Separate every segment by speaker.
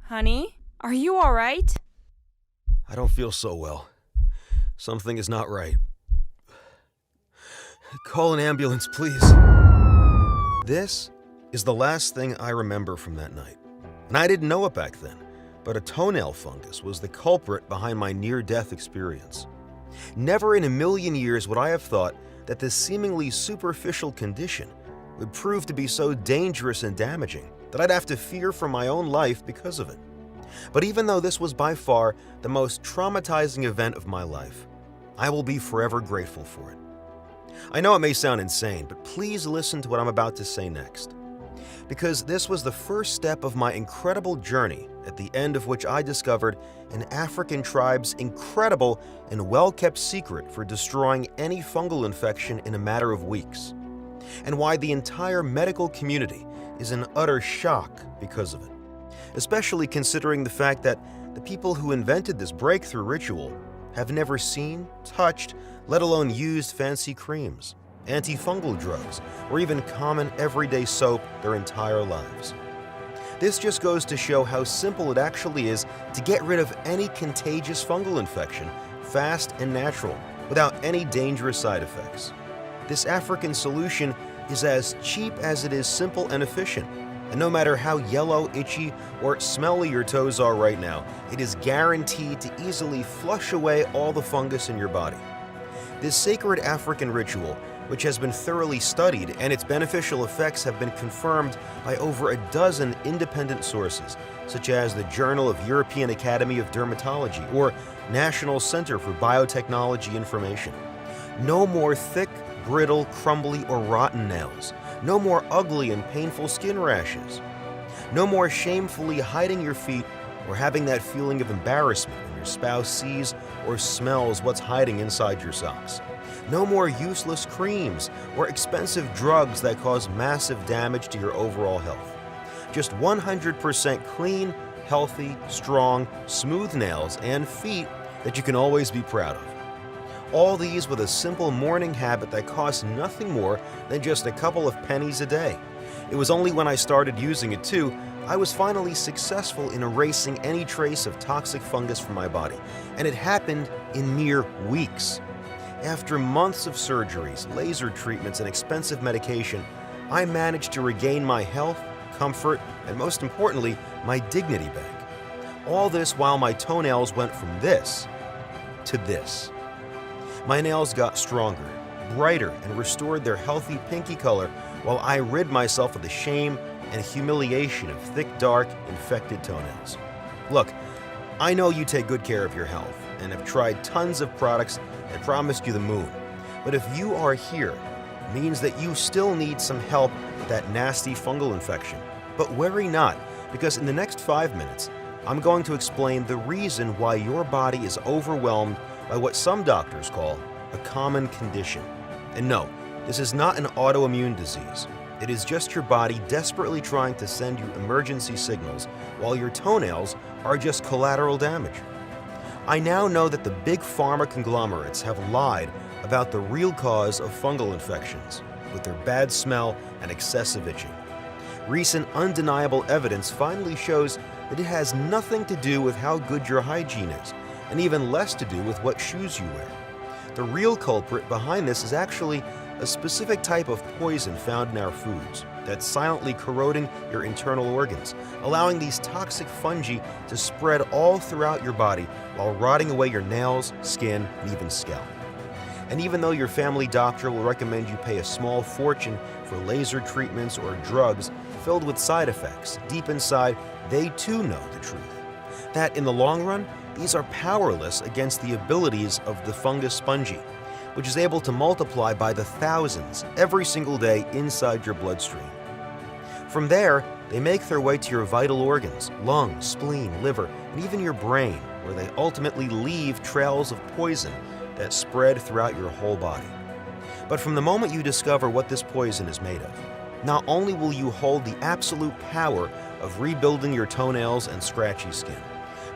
Speaker 1: Honey, are you alright?
Speaker 2: I don't feel so well. Something is not right. Call an ambulance, please. This is the last thing I remember from that night. And I didn't know it back then, but a toenail fungus was the culprit behind my near-death experience. Never in a million years would I have thought that this seemingly superficial condition would prove to be so dangerous and damaging that I'd have to fear for my own life because of it. But even though this was by far the most traumatizing event of my life, I will be forever grateful for it. I know it may sound insane, but please listen to what I'm about to say next. Because this was the first step of my incredible journey, at the end of which I discovered an African tribe's incredible and well-kept secret for destroying any fungal infection in a matter of weeks, and why the entire medical community is in utter shock because of it, especially considering the fact that the people who invented this breakthrough ritual have never seen, touched, let alone used fancy creams, antifungal drugs, or even common everyday soap their entire lives. This just goes to show how simple it actually is to get rid of any contagious fungal infection fast and natural, without any dangerous side effects. This African solution is as cheap as it is simple and efficient. And no matter how yellow, itchy, or smelly your toes are right now, it is guaranteed to easily flush away all the fungus in your body. This sacred African ritual, which has been thoroughly studied and its beneficial effects have been confirmed by over a dozen independent sources, such as the Journal of European Academy of Dermatology or National Center for Biotechnology Information. No more thick, brittle, crumbly, or rotten nails. No more ugly and painful skin rashes. No more shamefully hiding your feet or having that feeling of embarrassment when your spouse sees or smells what's hiding inside your socks. No more useless creams or expensive drugs that cause massive damage to your overall health. Just 100% clean, healthy, strong, smooth nails and feet that you can always be proud of. All these with a simple morning habit that costs nothing more than just a couple of pennies a day. It was only when I started using it too, I was finally successful in erasing any trace of toxic fungus from my body, and it happened in mere weeks. After months of surgeries, laser treatments, and expensive medication, I managed to regain my health, comfort, and most importantly, my dignity back. All this while my toenails went from this to this. My nails got stronger, brighter, and restored their healthy pinky color while I rid myself of the shame and humiliation of thick, dark, infected toenails. Look, I know you take good care of your health and have tried tons of products that promised you the moon. But if you are here, it means that you still need some help with that nasty fungal infection. But worry not, because in the next 5 minutes, I'm going to explain the reason why your body is overwhelmed by what some doctors call a common condition. And no, this is not an autoimmune disease. It is just your body desperately trying to send you emergency signals while your toenails are just collateral damage. I now know that the big pharma conglomerates have lied about the real cause of fungal infections with their bad smell and excessive itching. Recent undeniable evidence finally shows that it has nothing to do with how good your hygiene is, and even less to do with what shoes you wear. The real culprit behind this is actually a specific type of poison found in our foods that's silently corroding your internal organs, allowing these toxic fungi to spread all throughout your body while rotting away your nails, skin, and even scalp. And even though your family doctor will recommend you pay a small fortune for laser treatments or drugs filled with side effects, deep inside, they too know the truth. That in the long run, these are powerless against the abilities of the fungus spongy, which is able to multiply by the thousands every single day inside your bloodstream. From there, they make their way to your vital organs, lungs, spleen, liver, and even your brain, where they ultimately leave trails of poison that spread throughout your whole body. But from the moment you discover what this poison is made of, not only will you hold the absolute power of rebuilding your toenails and scratchy skin,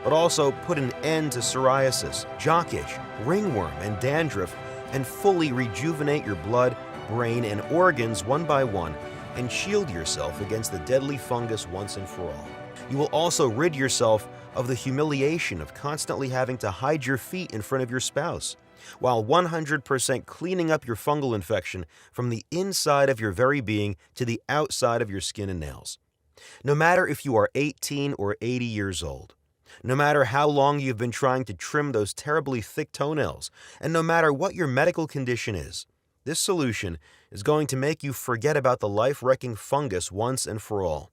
Speaker 2: but also put an end to psoriasis, jock itch, ringworm, and dandruff, and fully rejuvenate your blood, brain, and organs one by one, and shield yourself against the deadly fungus once and for all. You will also rid yourself of the humiliation of constantly having to hide your feet in front of your spouse, while 100% cleaning up your fungal infection from the inside of your very being to the outside of your skin and nails. No matter if you are 18 or 80 years old, no matter how long you've been trying to trim those terribly thick toenails, and no matter what your medical condition is, this solution is going to make you forget about the life-wrecking fungus once and for all.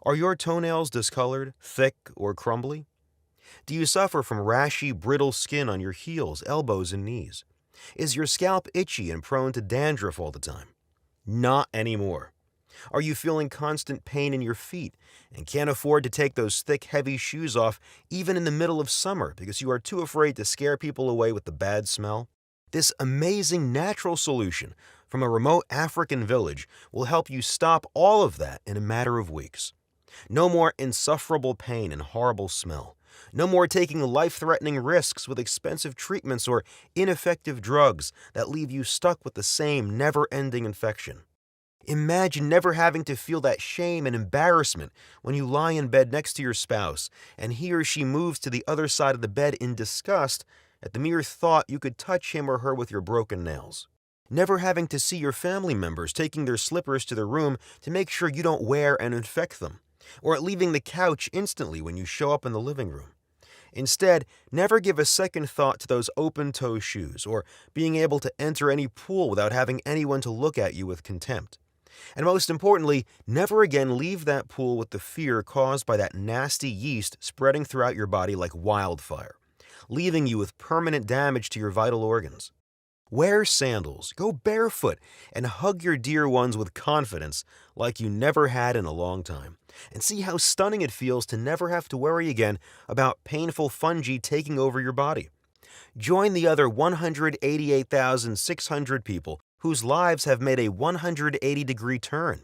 Speaker 2: Are your toenails discolored, thick, or crumbly? Do you suffer from rashy, brittle skin on your heels, elbows, and knees? Is your scalp itchy and prone to dandruff all the time? Not anymore. Are you feeling constant pain in your feet and can't afford to take those thick, heavy shoes off even in the middle of summer because you are too afraid to scare people away with the bad smell? This amazing natural solution from a remote African village will help you stop all of that in a matter of weeks. No more insufferable pain and horrible smell. No more taking life-threatening risks with expensive treatments or ineffective drugs that leave you stuck with the same never-ending infection. Imagine never having to feel that shame and embarrassment when you lie in bed next to your spouse and he or she moves to the other side of the bed in disgust at the mere thought you could touch him or her with your broken nails. Never having to see your family members taking their slippers to their room to make sure you don't wear and infect them, or leaving the couch instantly when you show up in the living room. Instead, never give a second thought to those open-toe shoes or being able to enter any pool without having anyone to look at you with contempt. And most importantly, never again leave that pool with the fear caused by that nasty yeast spreading throughout your body like wildfire, leaving you with permanent damage to your vital organs. Wear sandals, go barefoot, and hug your dear ones with confidence like you never had in a long time. And see how stunning it feels to never have to worry again about painful fungi taking over your body. Join the other 188,600 people whose lives have made a 180-degree turn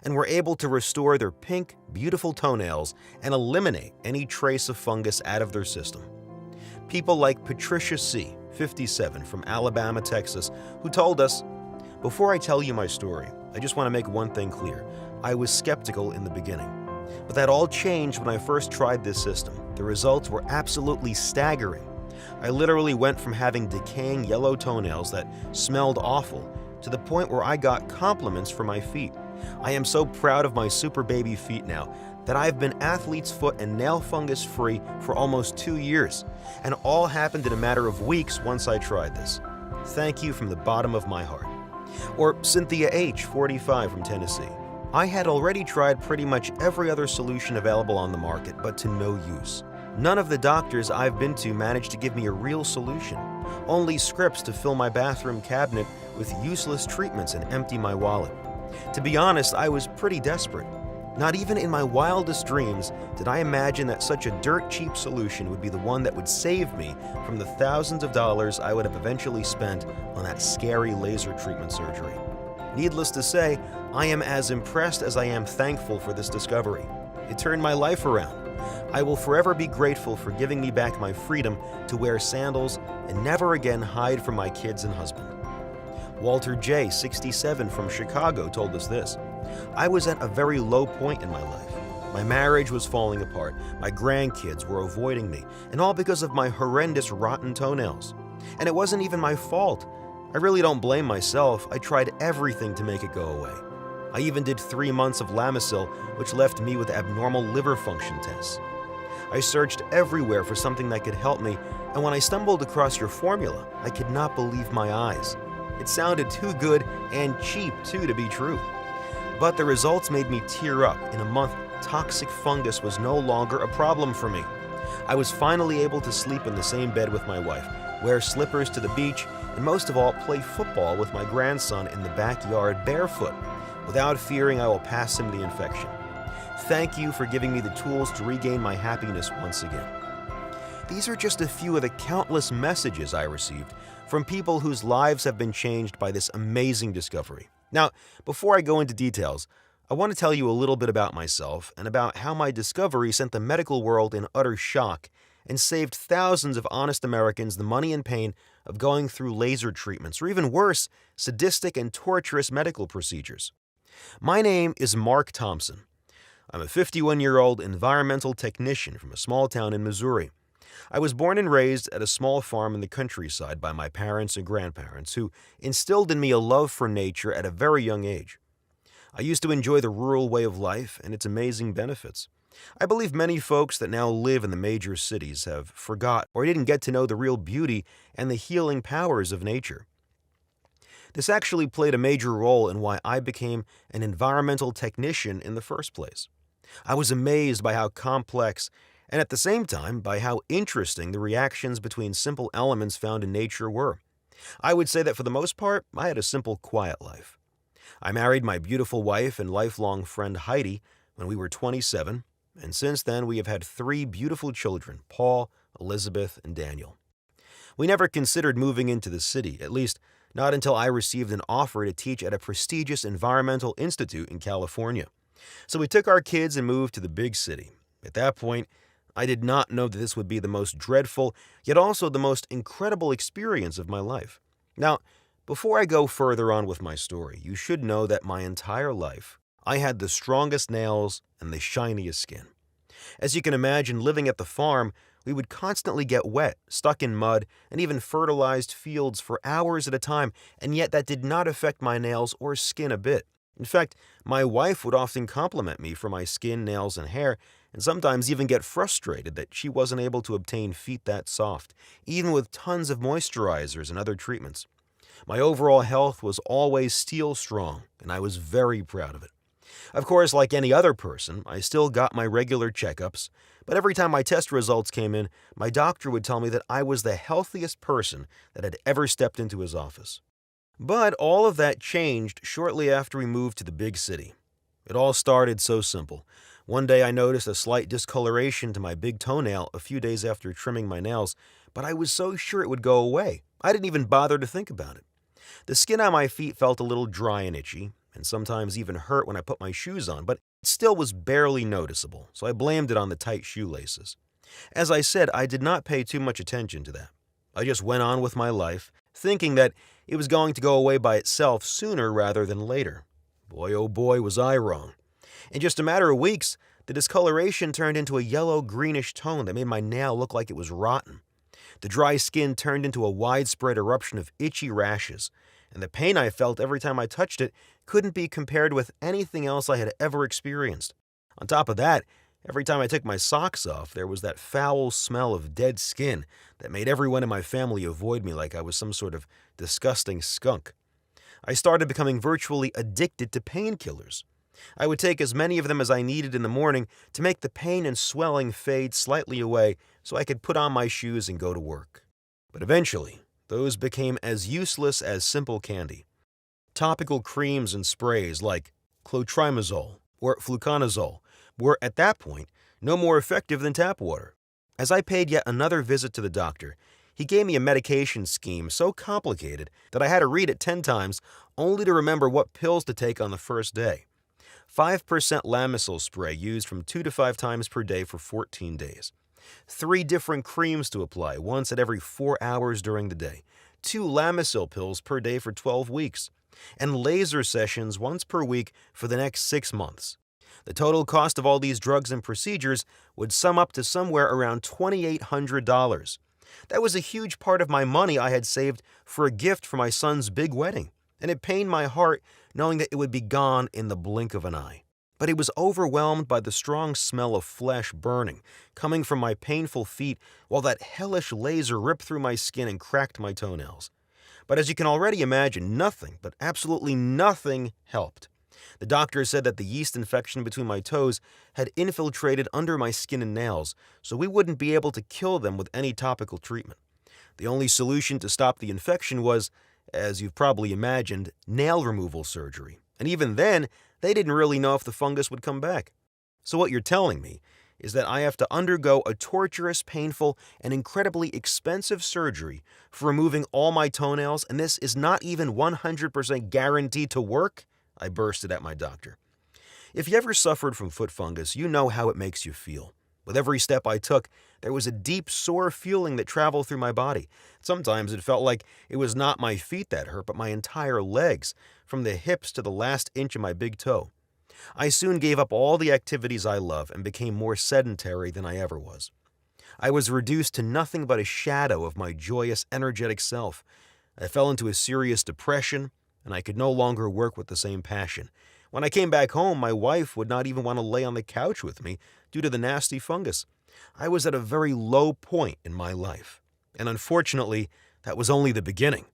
Speaker 2: and were able to restore their pink, beautiful toenails and eliminate any trace of fungus out of their system. People like Patricia C., 57, from Alabama, Texas, who told us, "Before I tell you my story, I just want to make one thing clear. I was skeptical in the beginning. But that all changed when I first tried this system. The results were absolutely staggering. I literally went from having decaying yellow toenails that smelled awful to the point where I got compliments for my feet. I am so proud of my super baby feet now that I've been athlete's foot and nail fungus free for almost 2 years, and all happened in a matter of weeks once I tried this. Thank you from the bottom of my heart." Or Cynthia H., 45, from Tennessee. "I had already tried pretty much every other solution available on the market, but to no use. None of the doctors I've been to managed to give me a real solution. Only scripts to fill my bathroom cabinet with useless treatments and empty my wallet. To be honest, I was pretty desperate. Not even in my wildest dreams did I imagine that such a dirt-cheap solution would be the one that would save me from the thousands of dollars I would have eventually spent on that scary laser treatment surgery. Needless to say, I am as impressed as I am thankful for this discovery. It turned my life around. I will forever be grateful for giving me back my freedom to wear sandals and never again hide from my kids and husband." Walter J., 67, from Chicago, told us this, "I was at a very low point in my life. My marriage was falling apart, my grandkids were avoiding me, and all because of my horrendous rotten toenails. And it wasn't even my fault. I really don't blame myself. I tried everything to make it go away. I even did 3 months of Lamisil, which left me with abnormal liver function tests. I searched everywhere for something that could help me, and when I stumbled across your formula, I could not believe my eyes. It sounded too good and cheap, too, to be true. But the results made me tear up. In a month, toxic fungus was no longer a problem for me. I was finally able to sleep in the same bed with my wife, wear slippers to the beach, and most of all, play football with my grandson in the backyard barefoot, without fearing I will pass him the infection. Thank you for giving me the tools to regain my happiness once again." These are just a few of the countless messages I received from people whose lives have been changed by this amazing discovery. Now, before I go into details, I want to tell you a little bit about myself and about how my discovery sent the medical world in utter shock and saved thousands of honest Americans the money and pain of going through laser treatments, or even worse, sadistic and torturous medical procedures. My name is Mark Thompson. I'm a 51-year-old environmental technician from a small town in Missouri. I was born and raised at a small farm in the countryside by my parents and grandparents, who instilled in me a love for nature at a very young age. I used to enjoy the rural way of life and its amazing benefits. I believe many folks that now live in the major cities have forgot or didn't get to know the real beauty and the healing powers of nature. This actually played a major role in why I became an environmental technician in the first place. I was amazed by how complex and at the same time by how interesting the reactions between simple elements found in nature were. I would say that for the most part, I had a simple, quiet life. I married my beautiful wife and lifelong friend Heidi when we were 27, and since then we have had 3 beautiful children, Paul, Elizabeth, and Daniel. We never considered moving into the city, at least not until I received an offer to teach at a prestigious environmental institute in California. So we took our kids and moved to the big city. At that point, I did not know that this would be the most dreadful, yet also the most incredible experience of my life. Now, before I go further on with my story, you should know that my entire life, I had the strongest nails and the shiniest skin. As you can imagine, living at the farm, we would constantly get wet, stuck in mud, and even fertilized fields for hours at a time, and yet that did not affect my nails or skin a bit. In fact, my wife would often compliment me for my skin, nails, and hair, and sometimes even get frustrated that she wasn't able to obtain feet that soft, even with tons of moisturizers and other treatments. My overall health was always steel strong, and I was very proud of it. Of course, like any other person, I still got my regular checkups, but every time my test results came in, my doctor would tell me that I was the healthiest person that had ever stepped into his office. But all of that changed shortly after we moved to the big city. It all started so simple. One day I noticed a slight discoloration to my big toenail a few days after trimming my nails, but I was so sure it would go away, I didn't even bother to think about it. The skin on my feet felt a little dry and itchy, and sometimes even hurt when I put my shoes on, but it still was barely noticeable, so I blamed it on the tight shoelaces. As I said, I did not pay too much attention to that. I just went on with my life, thinking that it was going to go away by itself sooner rather than later. Boy, oh boy, was I wrong. In just a matter of weeks, the discoloration turned into a yellow-greenish tone that made my nail look like it was rotten. The dry skin turned into a widespread eruption of itchy rashes, and the pain I felt every time I touched it couldn't be compared with anything else I had ever experienced. On top of that, every time I took my socks off, there was that foul smell of dead skin that made everyone in my family avoid me like I was some sort of disgusting skunk. I started becoming virtually addicted to painkillers. I would take as many of them as I needed in the morning to make the pain and swelling fade slightly away so I could put on my shoes and go to work. But eventually, those became as useless as simple candy. Topical creams and sprays like clotrimazole or fluconazole were, at that point, no more effective than tap water. As I paid yet another visit to the doctor, he gave me a medication scheme so complicated that I had to read it 10 times only to remember what pills to take on the first day. 5% Lamisil spray used from 2 to 5 times per day for 14 days. 3 different creams to apply, once at every 4 hours during the day. 2 Lamisil pills per day for 12 weeks. And laser sessions once per week for the next 6 months. The total cost of all these drugs and procedures would sum up to somewhere around $2,800. That was a huge part of my money I had saved for a gift for my son's big wedding, and it pained my heart knowing that it would be gone in the blink of an eye. But it was overwhelmed by the strong smell of flesh burning coming from my painful feet while that hellish laser ripped through my skin and cracked my toenails. But as you can already imagine, nothing, but absolutely nothing, helped. The doctor said that the yeast infection between my toes had infiltrated under my skin and nails, so we wouldn't be able to kill them with any topical treatment. The only solution to stop the infection was, as you've probably imagined, nail removal surgery. And even then, they didn't really know if the fungus would come back. So what you're telling me is that I have to undergo a torturous, painful, and incredibly expensive surgery for removing all my toenails, and this is not even 100% guaranteed to work? I bursted at my doctor. If you ever suffered from foot fungus, you know how it makes you feel. With every step I took, there was a deep, sore feeling that traveled through my body. Sometimes it felt like it was not my feet that hurt, but my entire legs, from the hips to the last inch of my big toe. I soon gave up all the activities I love and became more sedentary than I ever was. I was reduced to nothing but a shadow of my joyous, energetic self. I fell into a serious depression, and I could no longer work with the same passion. When I came back home, my wife would not even want to lay on the couch with me due to the nasty fungus. I was at a very low point in my life, and unfortunately, that was only the beginning.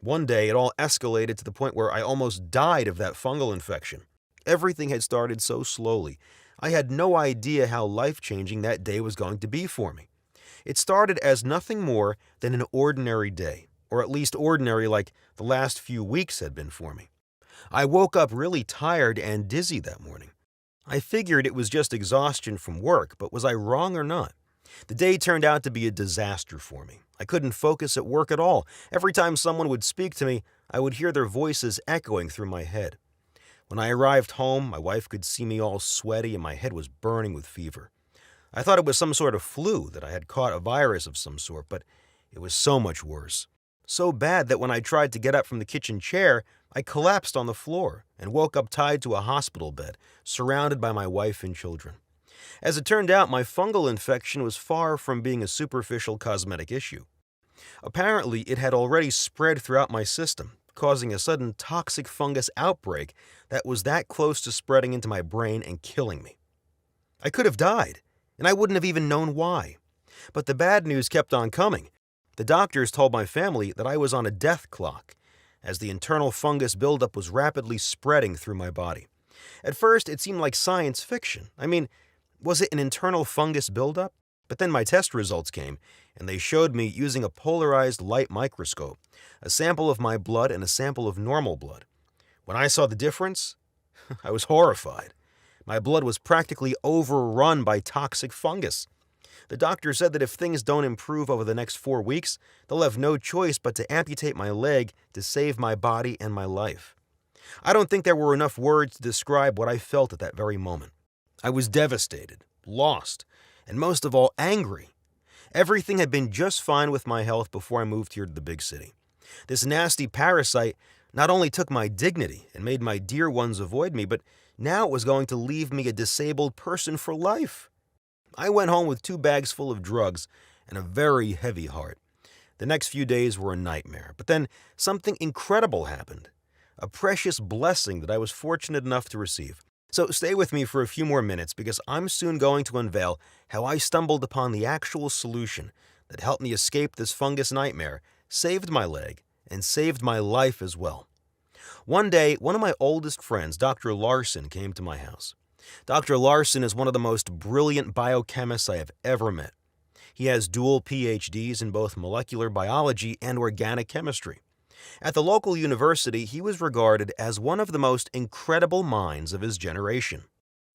Speaker 2: One day, it all escalated to the point where I almost died of that fungal infection. Everything had started so slowly. I had no idea how life-changing that day was going to be for me. It started as nothing more than an ordinary day, or at least ordinary like the last few weeks had been for me. I woke up really tired and dizzy that morning. I figured it was just exhaustion from work, but was I wrong or not? The day turned out to be a disaster for me. I couldn't focus at work at all. Every time someone would speak to me, I would hear their voices echoing through my head. When I arrived home, my wife could see me all sweaty and my head was burning with fever. I thought it was some sort of flu, that I had caught a virus of some sort, but it was so much worse. So bad that when I tried to get up from the kitchen chair, I collapsed on the floor and woke up tied to a hospital bed, surrounded by my wife and children. As it turned out, my fungal infection was far from being a superficial cosmetic issue. Apparently, it had already spread throughout my system, causing a sudden toxic fungus outbreak that was that close to spreading into my brain and killing me. I could have died, and I wouldn't have even known why. But the bad news kept on coming. The doctors told my family that I was on a death clock, as the internal fungus buildup was rapidly spreading through my body. At first, it seemed like science fiction. I mean, was it an internal fungus buildup? But then my test results came, and they showed me using a polarized light microscope, a sample of my blood and a sample of normal blood. When I saw the difference, I was horrified. My blood was practically overrun by toxic fungus. The doctor said that if things don't improve over the next 4 weeks, they'll have no choice but to amputate my leg to save my body and my life. I don't think there were enough words to describe what I felt at that very moment. I was devastated, lost, and most of all, angry. Everything had been just fine with my health before I moved here to the big city. This nasty parasite not only took my dignity and made my dear ones avoid me, but now it was going to leave me a disabled person for life. I went home with 2 bags full of drugs and a very heavy heart. The next few days were a nightmare, but then something incredible happened. A precious blessing that I was fortunate enough to receive. So stay with me for a few more minutes because I'm soon going to unveil how I stumbled upon the actual solution that helped me escape this fungus nightmare, saved my leg, and saved my life as well. One day, one of my oldest friends, Dr. Larson, came to my house. Dr. Larson is one of the most brilliant biochemists I have ever met. He has dual PhDs in both molecular biology and organic chemistry. At the local university, he was regarded as one of the most incredible minds of his generation.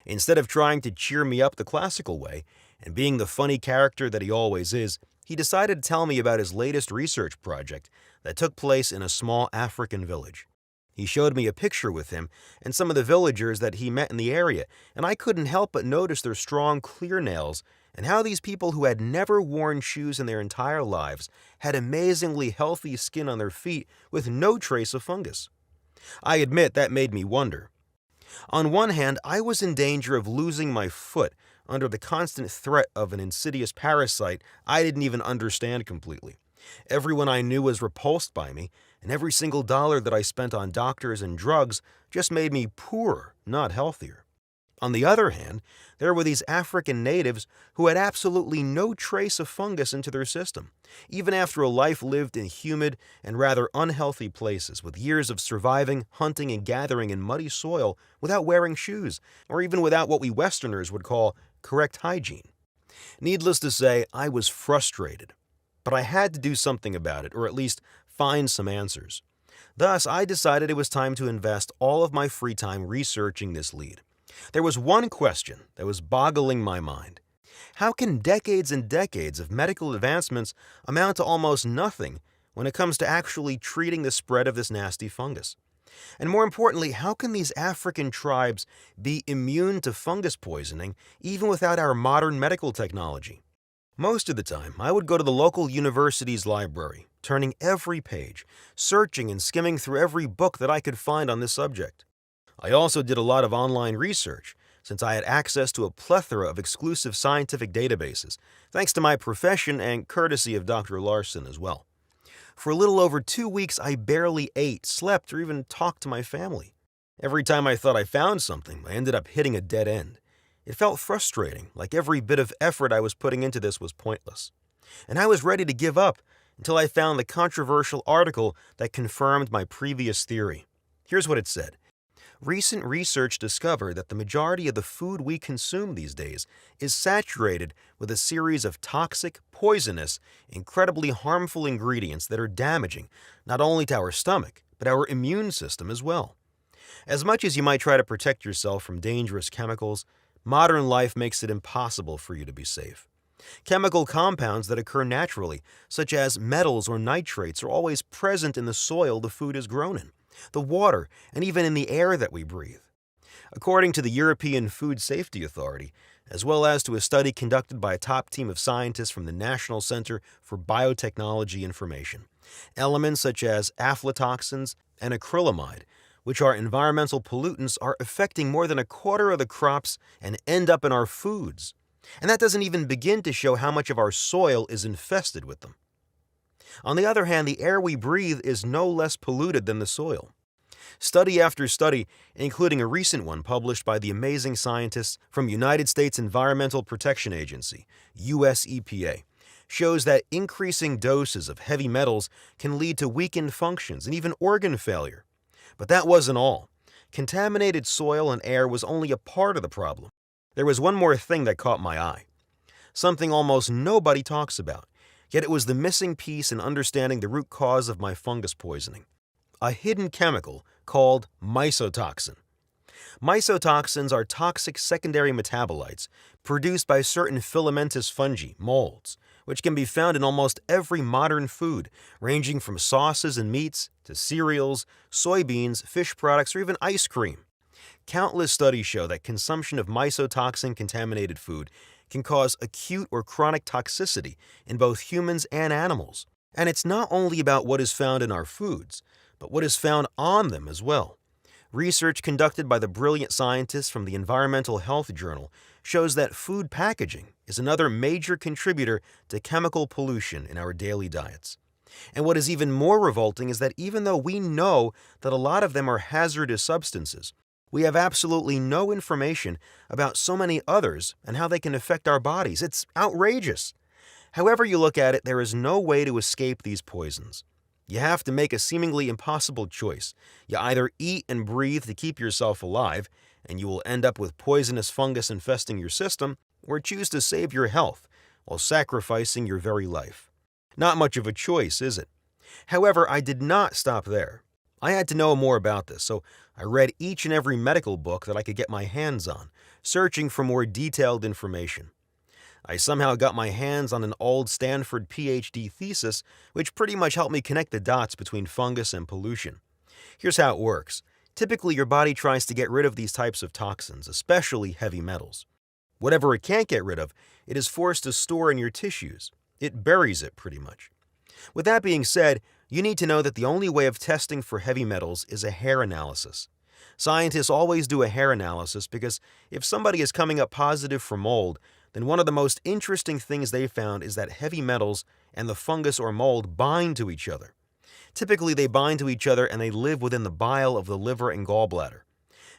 Speaker 2: Instead of trying to cheer me up the classical way, and being the funny character that he always is, he decided to tell me about his latest research project that took place in a small African village. He showed me a picture with him and some of the villagers that he met in the area, and I couldn't help but notice their strong, clear nails and how these people who had never worn shoes in their entire lives had amazingly healthy skin on their feet with no trace of fungus. I admit that made me wonder. On one hand, I was in danger of losing my foot under the constant threat of an insidious parasite I didn't even understand completely. Everyone I knew was repulsed by me, and every single dollar that I spent on doctors and drugs just made me poorer, not healthier. On the other hand, there were these African natives who had absolutely no trace of fungus into their system, even after a life lived in humid and rather unhealthy places with years of surviving, hunting, and gathering in muddy soil without wearing shoes, or even without what we Westerners would call correct hygiene. Needless to say, I was frustrated, but I had to do something about it, or at least find some answers. Thus, I decided it was time to invest all of my free time researching this lead. There was one question that was boggling my mind. How can decades and decades of medical advancements amount to almost nothing when it comes to actually treating the spread of this nasty fungus? And more importantly, how can these African tribes be immune to fungus poisoning even without our modern medical technology? Most of the time, I would go to the local university's library, turning every page, searching and skimming through every book that I could find on this subject. I also did a lot of online research, since I had access to a plethora of exclusive scientific databases, thanks to my profession and courtesy of Dr. Larson as well. For a little over 2 weeks, I barely ate, slept, or even talked to my family. Every time I thought I found something, I ended up hitting a dead end. It felt frustrating, like every bit of effort I was putting into this was pointless. And I was ready to give up until I found the controversial article that confirmed my previous theory. Here's what it said. Recent research discovered that the majority of the food we consume these days is saturated with a series of toxic, poisonous, incredibly harmful ingredients that are damaging not only to our stomach, but our immune system as well. As much as you might try to protect yourself from dangerous chemicals, modern life makes it impossible for you to be safe. Chemical compounds that occur naturally, such as metals or nitrates, are always present in the soil the food is grown in, the water, and even in the air that we breathe. According to the European Food Safety Authority, as well as to a study conducted by a top team of scientists from the National Center for Biotechnology Information, elements such as aflatoxins and acrylamide, which are environmental pollutants, are affecting more than a quarter of the crops and end up in our foods. And that doesn't even begin to show how much of our soil is infested with them. On the other hand, the air we breathe is no less polluted than the soil. Study after study, including a recent one published by the amazing scientists from United States Environmental Protection Agency, US EPA, shows that increasing doses of heavy metals can lead to weakened functions and even organ failure. But that wasn't all. Contaminated soil and air was only a part of the problem. There was one more thing that caught my eye. Something almost nobody talks about, yet it was the missing piece in understanding the root cause of my fungus poisoning. A hidden chemical called mycotoxin. Mycotoxins are toxic secondary metabolites produced by certain filamentous fungi, molds, which can be found in almost every modern food, ranging from sauces and meats to cereals, soybeans, fish products, or even ice cream. Countless studies show that consumption of mycotoxin-contaminated food can cause acute or chronic toxicity in both humans and animals. And it's not only about what is found in our foods, but what is found on them as well. Research conducted by the brilliant scientists from the Environmental Health Journal shows that food packaging is another major contributor to chemical pollution in our daily diets. And what is even more revolting is that even though we know that a lot of them are hazardous substances, we have absolutely no information about so many others and how they can affect our bodies. It's outrageous. However you look at it, there is no way to escape these poisons. You have to make a seemingly impossible choice. You either eat and breathe to keep yourself alive, and you will end up with poisonous fungus infesting your system, or choose to save your health while sacrificing your very life. Not much of a choice, is it? However, I did not stop there. I had to know more about this, so I read each and every medical book that I could get my hands on, searching for more detailed information. I somehow got my hands on an old Stanford PhD thesis, which pretty much helped me connect the dots between fungus and pollution. Here's how it works. Typically, your body tries to get rid of these types of toxins, especially heavy metals. Whatever it can't get rid of, it is forced to store in your tissues. It buries it, pretty much. With that being said, you need to know that the only way of testing for heavy metals is a hair analysis. Scientists always do a hair analysis because if somebody is coming up positive for mold, then one of the most interesting things they found is that heavy metals and the fungus or mold bind to each other. Typically, they bind to each other and they live within the bile of the liver and gallbladder.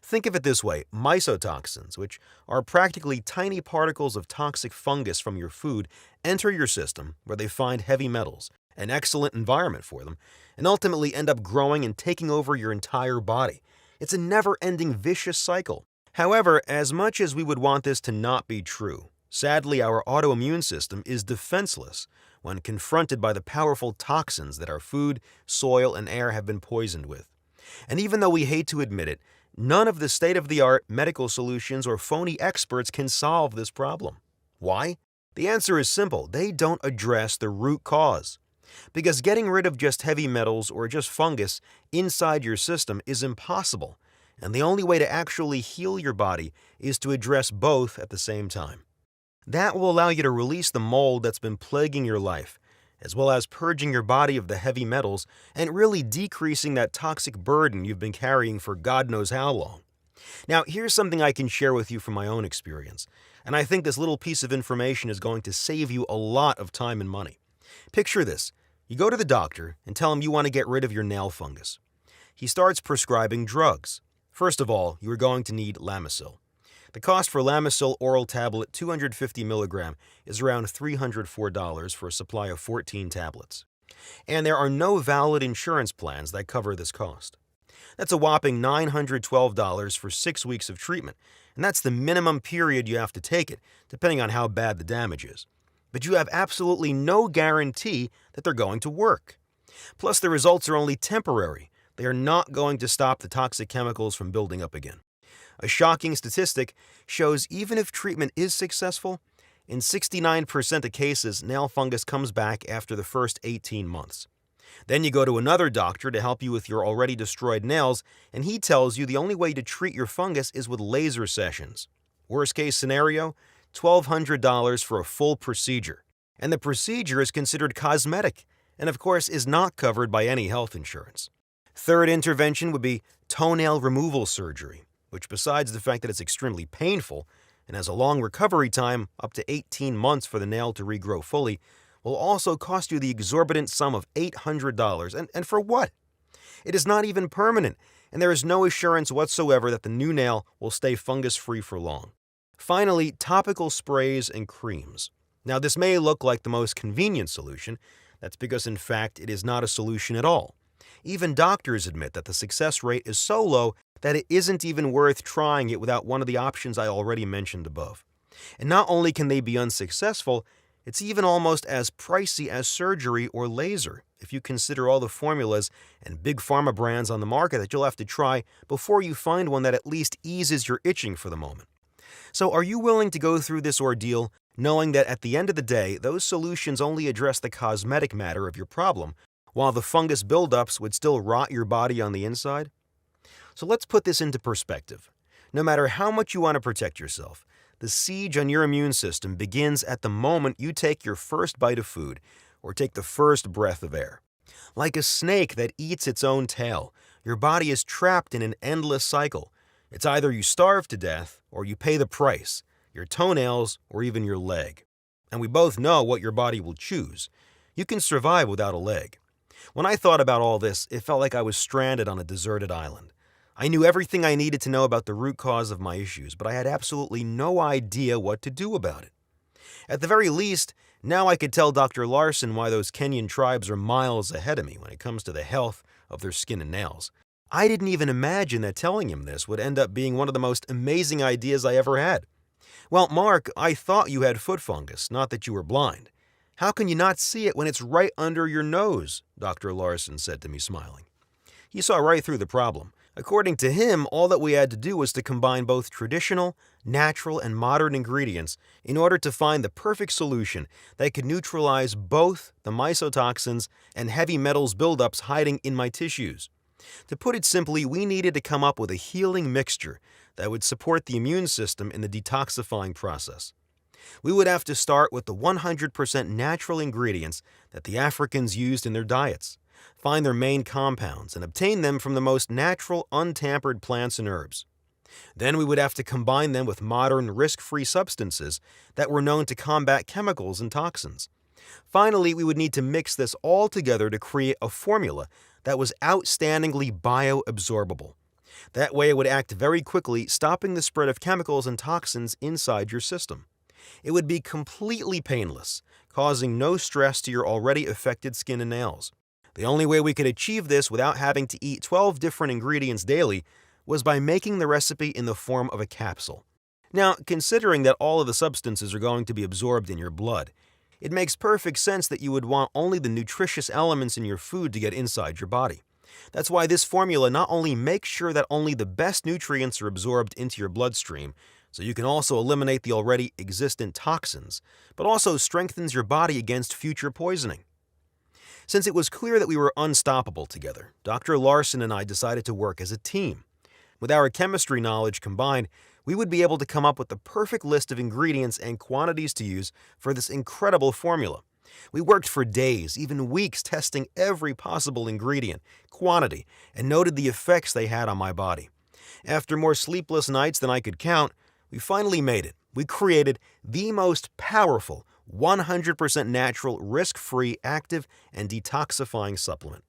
Speaker 2: Think of it this way, mycotoxins, which are practically tiny particles of toxic fungus from your food, enter your system where they find heavy metals, an excellent environment for them, and ultimately end up growing and taking over your entire body. It's a never-ending vicious cycle. However, as much as we would want this to not be true, sadly our autoimmune system is defenseless when confronted by the powerful toxins that our food, soil, and air have been poisoned with. And even though we hate to admit it, none of the state-of-the-art medical solutions or phony experts can solve this problem. Why? The answer is simple. They don't address the root cause. Because getting rid of just heavy metals or just fungus inside your system is impossible, and the only way to actually heal your body is to address both at the same time. That will allow you to release the mold that's been plaguing your life, as well as purging your body of the heavy metals and really decreasing that toxic burden you've been carrying for God knows how long. Now, here's something I can share with you from my own experience, and I think this little piece of information is going to save you a lot of time and money. Picture this. You go to the doctor and tell him you want to get rid of your nail fungus. He starts prescribing drugs. First of all, you are going to need Lamisil. The cost for Lamisil oral tablet 250 milligram is around $304 for a supply of 14 tablets. And there are no valid insurance plans that cover this cost. That's a whopping $912 for 6 weeks of treatment, and that's the minimum period you have to take it, depending on how bad the damage is. But you have absolutely no guarantee that they're going to work. Plus, the results are only temporary. They are not going to stop the toxic chemicals from building up again. A shocking statistic shows even if treatment is successful, in 69% of cases, nail fungus comes back after the first 18 months. Then you go to another doctor to help you with your already destroyed nails, and he tells you the only way to treat your fungus is with laser sessions. Worst case scenario, $1,200 for a full procedure. And the procedure is considered cosmetic, and of course is not covered by any health insurance. Third intervention would be toenail removal surgery, which besides the fact that it's extremely painful and has a long recovery time, up to 18 months for the nail to regrow fully, will also cost you the exorbitant sum of $800. And for what? It is not even permanent, and there is no assurance whatsoever that the new nail will stay fungus-free for long. Finally, topical sprays and creams. Now, this may look like the most convenient solution. That's because, in fact, it is not a solution at all. Even doctors admit that the success rate is so low that it isn't even worth trying it without one of the options I already mentioned above. And not only can they be unsuccessful, it's even almost as pricey as surgery or laser if you consider all the formulas and big pharma brands on the market that you'll have to try before you find one that at least eases your itching for the moment. So are you willing to go through this ordeal knowing that at the end of the day, those solutions only address the cosmetic matter of your problem, while the fungus buildups would still rot your body on the inside? So let's put this into perspective. No matter how much you want to protect yourself, the siege on your immune system begins at the moment you take your first bite of food or take the first breath of air. Like a snake that eats its own tail, your body is trapped in an endless cycle. It's either you starve to death or you pay the price, your toenails or even your leg. And we both know what your body will choose. You can survive without a leg. When I thought about all this, it felt like I was stranded on a deserted island. I knew everything I needed to know about the root cause of my issues, but I had absolutely no idea what to do about it. At the very least, now I could tell Dr. Larson why those Kenyan tribes are miles ahead of me when it comes to the health of their skin and nails. I didn't even imagine that telling him this would end up being one of the most amazing ideas I ever had. Well, Mark, I thought you had foot fungus, not that you were blind. How can you not see it when it's right under your nose? Dr. Larson said to me, smiling. He saw right through the problem. According to him, all that we had to do was to combine both traditional, natural, and modern ingredients in order to find the perfect solution that could neutralize both the mycotoxins and heavy metals buildups hiding in my tissues. To put it simply, we needed to come up with a healing mixture that would support the immune system in the detoxifying process. We would have to start with the 100% natural ingredients that the Africans used in their diets, find their main compounds, and obtain them from the most natural, untampered plants and herbs. Then we would have to combine them with modern, risk-free substances that were known to combat chemicals and toxins. Finally, we would need to mix this all together to create a formula that was outstandingly bioabsorbable. That way it would act very quickly, stopping the spread of chemicals and toxins inside your system. It would be completely painless, causing no stress to your already affected skin and nails. The only way we could achieve this without having to eat 12 different ingredients daily was by making the recipe in the form of a capsule. Now, considering that all of the substances are going to be absorbed in your blood, it makes perfect sense that you would want only the nutritious elements in your food to get inside your body. That's why this formula not only makes sure that only the best nutrients are absorbed into your bloodstream, so you can also eliminate the already existent toxins, but also strengthens your body against future poisoning. Since it was clear that we were unstoppable together, Dr. Larson and I decided to work as a team. With our chemistry knowledge combined, we would be able to come up with the perfect list of ingredients and quantities to use for this incredible formula. We worked for days, even weeks, testing every possible ingredient, quantity, and noted the effects they had on my body. After more sleepless nights than I could count, we finally made it. We created the most powerful, 100% natural, risk-free, active, and detoxifying supplement.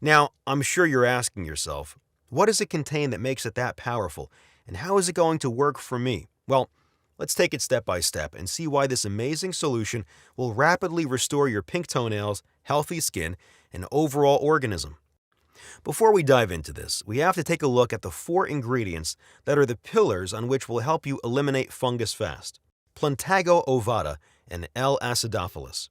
Speaker 2: Now, I'm sure you're asking yourself, what does it contain that makes it that powerful, and how is it going to work for me? Well, let's take it step by step and see why this amazing solution will rapidly restore your pink toenails, healthy skin, and overall organism. Before we dive into this, we have to take a look at the 4 ingredients that are the pillars on which will help you eliminate fungus fast: Plantago ovata and L. acidophilus.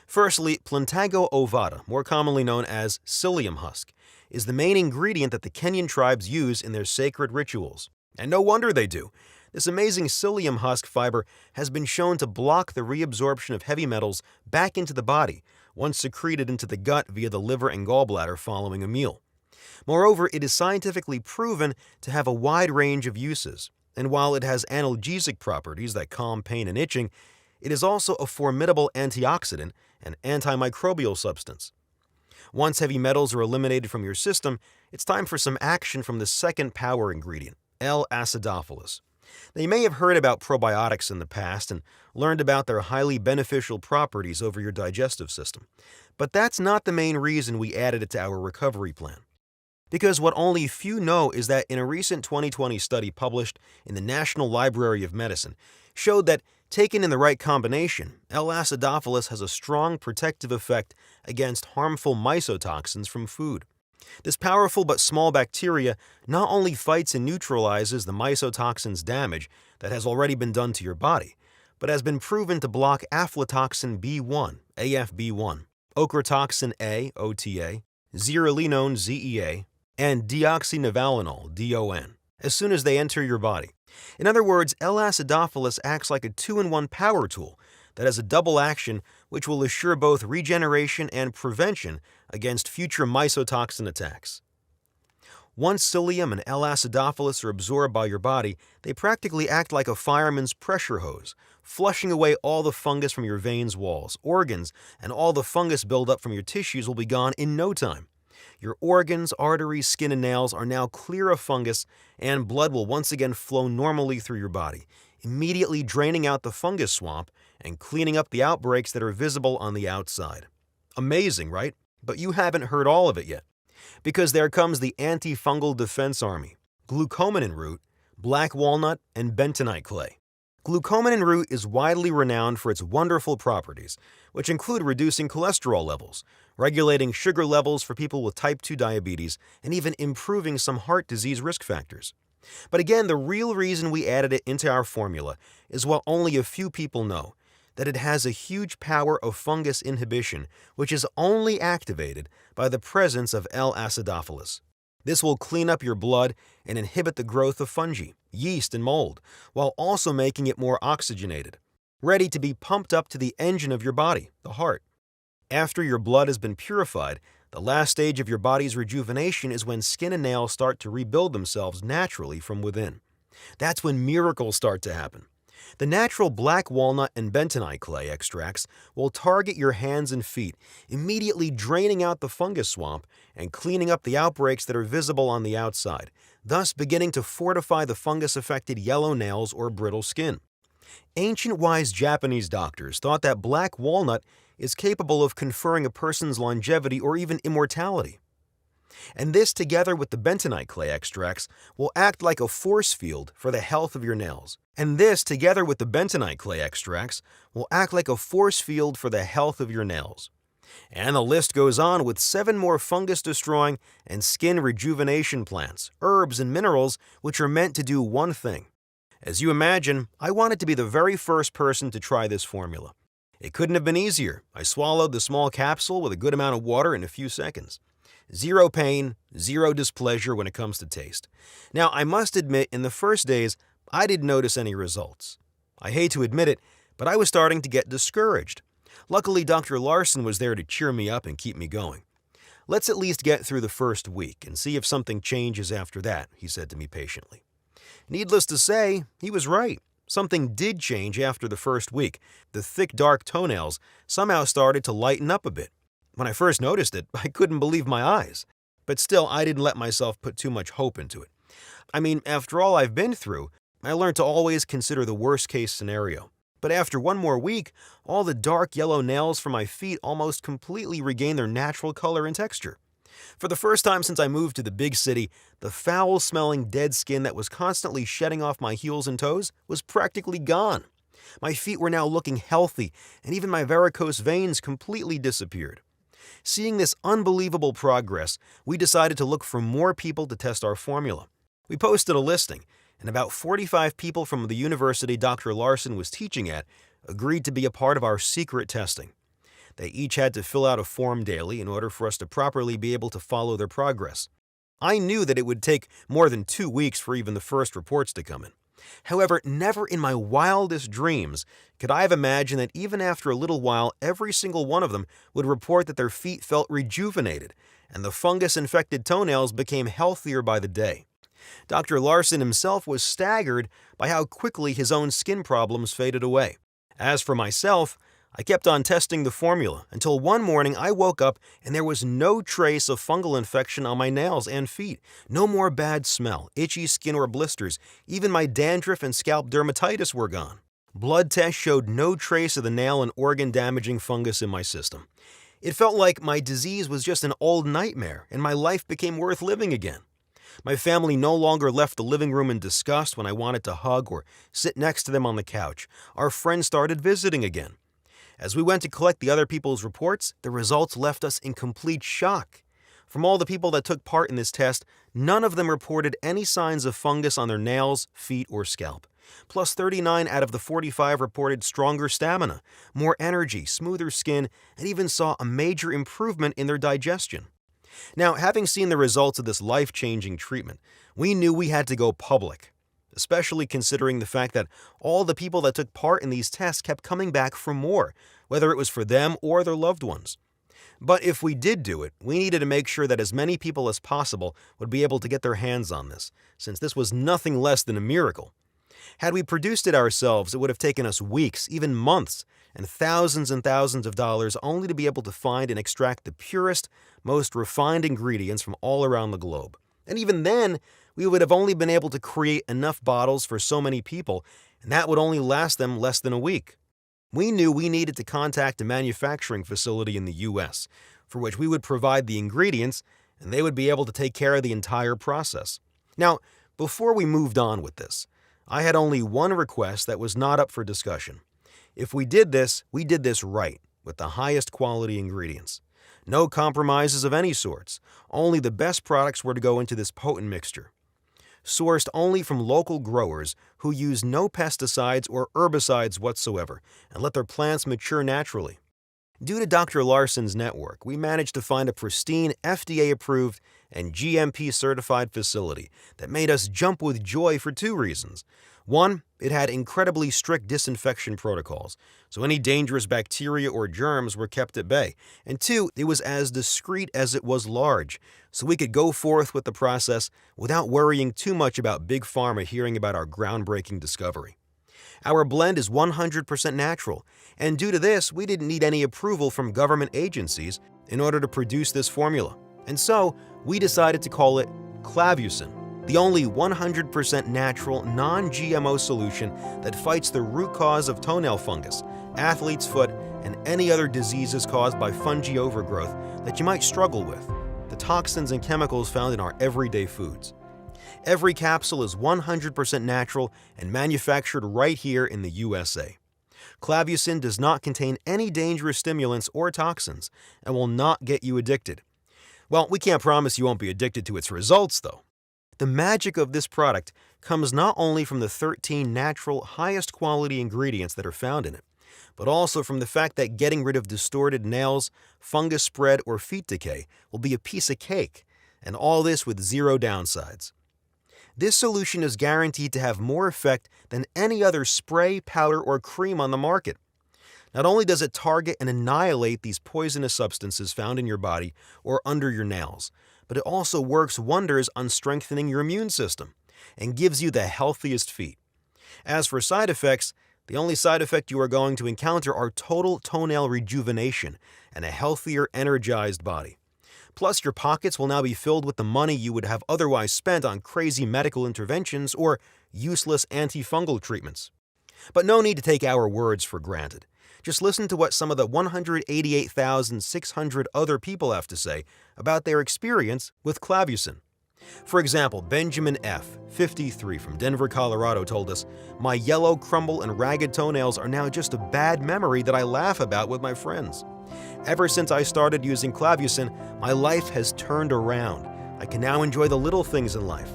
Speaker 2: Firstly, Plantago ovata, more commonly known as psyllium husk, is the main ingredient that the Kenyan tribes use in their sacred rituals. And no wonder they do. This amazing psyllium husk fiber has been shown to block the reabsorption of heavy metals back into the body, once secreted into the gut via the liver and gallbladder following a meal. Moreover, it is scientifically proven to have a wide range of uses, and while it has analgesic properties that calm pain and itching, it is also a formidable antioxidant and antimicrobial substance. Once heavy metals are eliminated from your system, it's time for some action from the second power ingredient, L. acidophilus. Now, you may have heard about probiotics in the past and learned about their highly beneficial properties over your digestive system. But that's not the main reason we added it to our recovery plan. Because what only few know is that in a recent 2020 study published in the National Library of Medicine showed that taken in the right combination, L. acidophilus has a strong protective effect against harmful mycotoxins from food. This powerful but small bacteria not only fights and neutralizes the mycotoxins damage that has already been done to your body, but has been proven to block aflatoxin B1, AFB1, ochratoxin A, OTA, zearalenone, ZEA, and deoxynivalenol, DON, as soon as they enter your body. In other words, L. acidophilus acts like a 2-in-1 power tool that has a double action which will assure both regeneration and prevention against future mycotoxin attacks. Once psyllium and L. acidophilus are absorbed by your body, they practically act like a fireman's pressure hose, flushing away all the fungus from your veins, walls, organs, and all the fungus buildup from your tissues will be gone in no time. Your organs, arteries, skin, and nails are now clear of fungus, and blood will once again flow normally through your body, immediately draining out the fungus swamp and cleaning up the outbreaks that are visible on the outside. Amazing, right? But you haven't heard all of it yet. Because there comes the antifungal defense army: glucosamine root, black walnut, and bentonite clay. Glucosamine root is widely renowned for its wonderful properties, which include reducing cholesterol levels, regulating sugar levels for people with type 2 diabetes, and even improving some heart disease risk factors. But again, the real reason we added it into our formula is what only a few people know, that it has a huge power of fungus inhibition, which is only activated by the presence of L. acidophilus. This will clean up your blood and inhibit the growth of fungi, yeast, and mold, while also making it more oxygenated, ready to be pumped up to the engine of your body, the heart. After your blood has been purified, the last stage of your body's rejuvenation is when skin and nails start to rebuild themselves naturally from within. That's when miracles start to happen. The natural black walnut and bentonite clay extracts will target your hands and feet, immediately draining out the fungus swamp and cleaning up the outbreaks that are visible on the outside, thus beginning to fortify the fungus-affected yellow nails or brittle skin. Ancient wise Japanese doctors thought that black walnut is capable of conferring a person's longevity or even immortality. And this, together with the bentonite clay extracts, will act like a force field for the health of your nails. And this, together with the bentonite clay extracts, will act like a force field for the health of your nails. And the list goes on with 7 more fungus-destroying and skin rejuvenation plants, herbs, and minerals which are meant to do one thing. As you imagine, I wanted to be the very first person to try this formula. It couldn't have been easier. I swallowed the small capsule with a good amount of water in a few seconds. Zero pain, zero displeasure when it comes to taste. Now, I must admit, in the first days, I didn't notice any results. I hate to admit it, but I was starting to get discouraged. Luckily, Dr. Larson was there to cheer me up and keep me going. "Let's at least get through the first week and see if something changes after that," he said to me patiently. Needless to say, he was right. Something did change after the first week. The thick, dark toenails somehow started to lighten up a bit. When I first noticed it, I couldn't believe my eyes. But still, I didn't let myself put too much hope into it. I mean, after all I've been through, I learned to always consider the worst case scenario. But after one more week, all the dark yellow nails from my feet almost completely regained their natural color and texture. For the first time since I moved to the big city, the foul-smelling dead skin that was constantly shedding off my heels and toes was practically gone. My feet were now looking healthy, and even my varicose veins completely disappeared. Seeing this unbelievable progress, we decided to look for more people to test our formula. We posted a listing, and about 45 people from the university Dr. Larson was teaching at agreed to be a part of our secret testing. They each had to fill out a form daily in order for us to properly be able to follow their progress. I knew that it would take more than 2 weeks for even the first reports to come in. However, never in my wildest dreams could I have imagined that even after a little while, every single one of them would report that their feet felt rejuvenated, and the fungus-infected toenails became healthier by the day. Dr. Larson himself was staggered by how quickly his own skin problems faded away. As for myself, I kept on testing the formula until one morning I woke up and there was no trace of fungal infection on my nails and feet. No more bad smell, itchy skin or blisters. Even my dandruff and scalp dermatitis were gone. Blood tests showed no trace of the nail and organ-damaging fungus in my system. It felt like my disease was just an old nightmare and my life became worth living again. My family no longer left the living room in disgust when I wanted to hug or sit next to them on the couch. Our friends started visiting again. As we went to collect the other people's reports, the results left us in complete shock. From all the people that took part in this test, none of them reported any signs of fungus on their nails, feet, or scalp. Plus 39 out of the 45 reported stronger stamina, more energy, smoother skin, and even saw a major improvement in their digestion. Now, having seen the results of this life-changing treatment, we knew we had to go public, especially considering the fact that all the people that took part in these tests kept coming back for more, whether it was for them or their loved ones. But if we did do it, we needed to make sure that as many people as possible would be able to get their hands on this, since this was nothing less than a miracle. Had we produced it ourselves, it would have taken us weeks, even months, and thousands of dollars only to be able to find and extract the purest, most refined ingredients from all around the globe. And even then, we would have only been able to create enough bottles for so many people, and that would only last them less than a week. We knew we needed to contact a manufacturing facility in the U.S., for which we would provide the ingredients, and they would be able to take care of the entire process. Now, before we moved on with this, I had only one request that was not up for discussion. If we did this, we did this right, with the highest quality ingredients. No compromises of any sorts. Only the best products were to go into this potent mixture. Sourced only from local growers who use no pesticides or herbicides whatsoever and let their plants mature naturally. Due to Dr. Larson's network, we managed to find a pristine, FDA-approved and GMP-certified facility that made us jump with joy for 2 reasons. One, it had incredibly strict disinfection protocols, so any dangerous bacteria or germs were kept at bay. And 2, it was as discreet as it was large, so we could go forth with the process without worrying too much about Big Pharma hearing about our groundbreaking discovery. Our blend is 100% natural, and due to this, we didn't need any approval from government agencies in order to produce this formula. And so, we decided to call it Clavusin, the only 100% natural, non-GMO solution that fights the root cause of toenail fungus, athlete's foot, and any other diseases caused by fungi overgrowth that you might struggle with, the toxins and chemicals found in our everyday foods. Every capsule is 100% natural and manufactured right here in the USA. Clavusin does not contain any dangerous stimulants or toxins and will not get you addicted. Well, we can't promise you won't be addicted to its results, though. The magic of this product comes not only from the 13 natural, highest quality ingredients that are found in it, but also from the fact that getting rid of distorted nails, fungus spread, or feet decay will be a piece of cake, and all this with 0 downsides. This solution is guaranteed to have more effect than any other spray, powder, or cream on the market. Not only does it target and annihilate these poisonous substances found in your body or under your nails, but it also works wonders on strengthening your immune system and gives you the healthiest feet. As for side effects, the only side effect you are going to encounter are total toenail rejuvenation and a healthier, energized body. Plus, your pockets will now be filled with the money you would have otherwise spent on crazy medical interventions or useless antifungal treatments. But no need to take our words for granted. Just listen to what some of the 188,600 other people have to say about their experience with Clavusin. For example, Benjamin F., 53, from Denver, Colorado, told us, "My yellow, crumble, and ragged toenails are now just a bad memory that I laugh about with my friends. Ever since I started using Clavusin, my life has turned around. I can now enjoy the little things in life.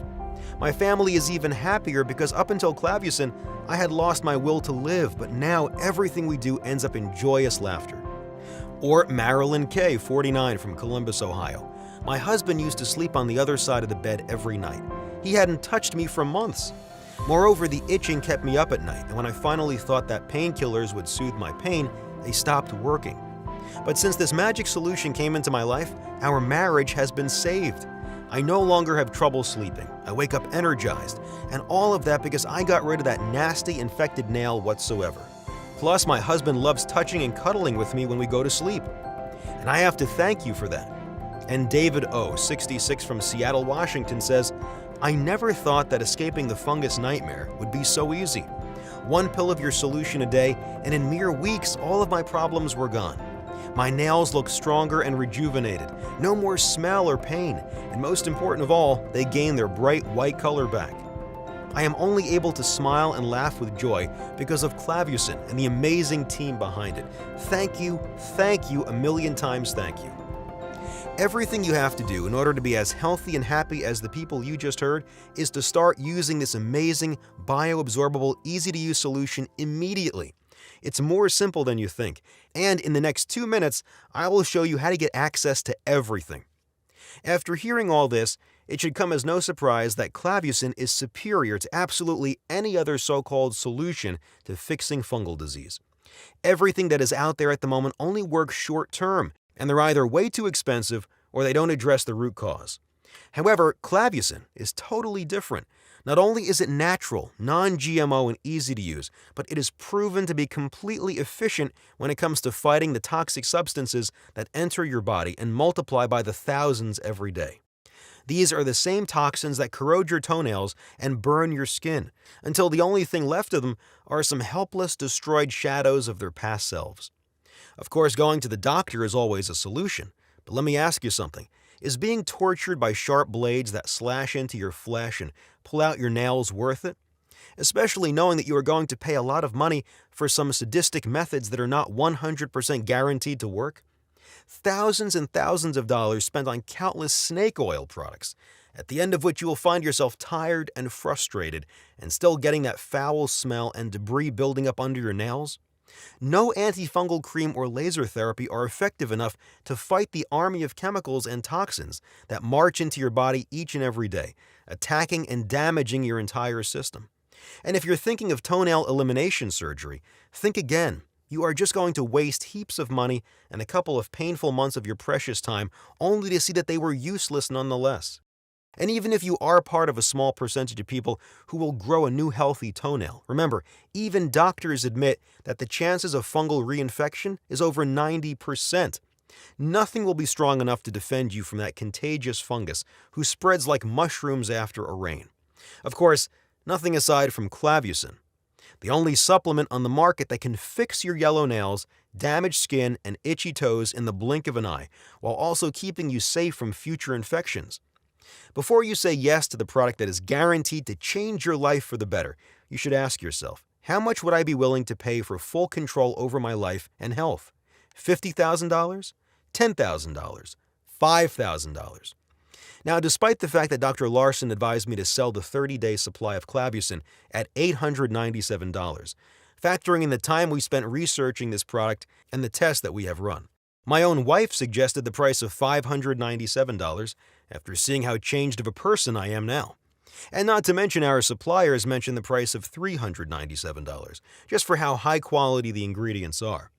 Speaker 2: My family is even happier because up until Clavusin, I had lost my will to live, but now everything we do ends up in joyous laughter." Or Marilyn K., 49, from Columbus, Ohio. "My husband used to sleep on the other side of the bed every night. He hadn't touched me for months. Moreover, the itching kept me up at night, and when I finally thought that painkillers would soothe my pain, they stopped working. But since this magic solution came into my life, our marriage has been saved. I no longer have trouble sleeping. I wake up energized, and all of that because I got rid of that nasty infected nail whatsoever. Plus, my husband loves touching and cuddling with me when we go to sleep. And I have to thank you for that." And David O., 66, from Seattle, Washington, says, "I never thought that escaping the fungus nightmare would be so easy. One pill of your solution a day, and in mere weeks, all of my problems were gone. My nails look stronger and rejuvenated, no more smell or pain, and most important of all, they gain their bright white color back. I am only able to smile and laugh with joy because of Clavusin and the amazing team behind it. Thank you, a million times thank you." Everything you have to do in order to be as healthy and happy as the people you just heard is to start using this amazing, bioabsorbable, easy-to-use solution immediately. It's more simple than you think, and in the next 2 minutes, I will show you how to get access to everything. After hearing all this, it should come as no surprise that Clavusin is superior to absolutely any other so-called solution to fixing fungal disease. Everything that is out there at the moment only works short-term, and they're either way too expensive or they don't address the root cause. However, Clavusin is totally different. Not only is it natural, non-GMO, and easy to use, but it is proven to be completely efficient when it comes to fighting the toxic substances that enter your body and multiply by the thousands every day. These are the same toxins that corrode your toenails and burn your skin, until the only thing left of them are some helpless, destroyed shadows of their past selves. Of course, going to the doctor is always a solution, but let me ask you something. Is being tortured by sharp blades that slash into your flesh and pull out your nails worth it? Especially knowing that you are going to pay a lot of money for some sadistic methods that are not 100% guaranteed to work? Thousands and thousands of dollars spent on countless snake oil products, at the end of which you will find yourself tired and frustrated and still getting that foul smell and debris building up under your nails? No antifungal cream or laser therapy are effective enough to fight the army of chemicals and toxins that march into your body each and every day, attacking and damaging your entire system. And if you're thinking of toenail elimination surgery, think again. You are just going to waste heaps of money and a couple of painful months of your precious time only to see that they were useless nonetheless. And even if you are part of a small percentage of people who will grow a new healthy toenail, remember, even doctors admit that the chances of fungal reinfection is over 90%. Nothing will be strong enough to defend you from that contagious fungus who spreads like mushrooms after a rain. Of course, nothing aside from Clavusin, the only supplement on the market that can fix your yellow nails, damaged skin, and itchy toes in the blink of an eye, while also keeping you safe from future infections. Before you say yes to the product that is guaranteed to change your life for the better, you should ask yourself, how much would I be willing to pay for full control over my life and health? $50,000? $10,000? $5,000? Now, despite the fact that Dr. Larson advised me to sell the 30-day supply of Clavusin at $897, factoring in the time we spent researching this product and the tests that we have run, my own wife suggested the price of $597 after seeing how changed of a person I am now. And not to mention our suppliers mentioned the price of $397, just for how high quality the ingredients are.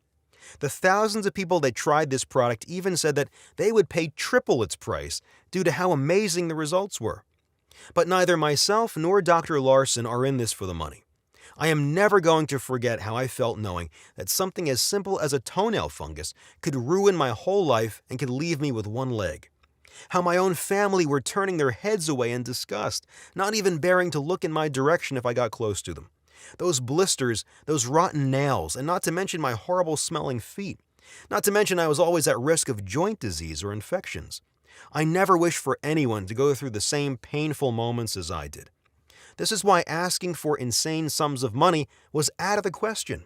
Speaker 2: The thousands of people that tried this product even said that they would pay triple its price due to how amazing the results were. But neither myself nor Dr. Larson are in this for the money. I am never going to forget how I felt knowing that something as simple as a toenail fungus could ruin my whole life and could leave me with one leg. How my own family were turning their heads away in disgust, not even daring to look in my direction if I got close to them. Those blisters, those rotten nails, and not to mention my horrible smelling feet. Not to mention I was always at risk of joint disease or infections. I never wish for anyone to go through the same painful moments as I did. This is why asking for insane sums of money was out of the question.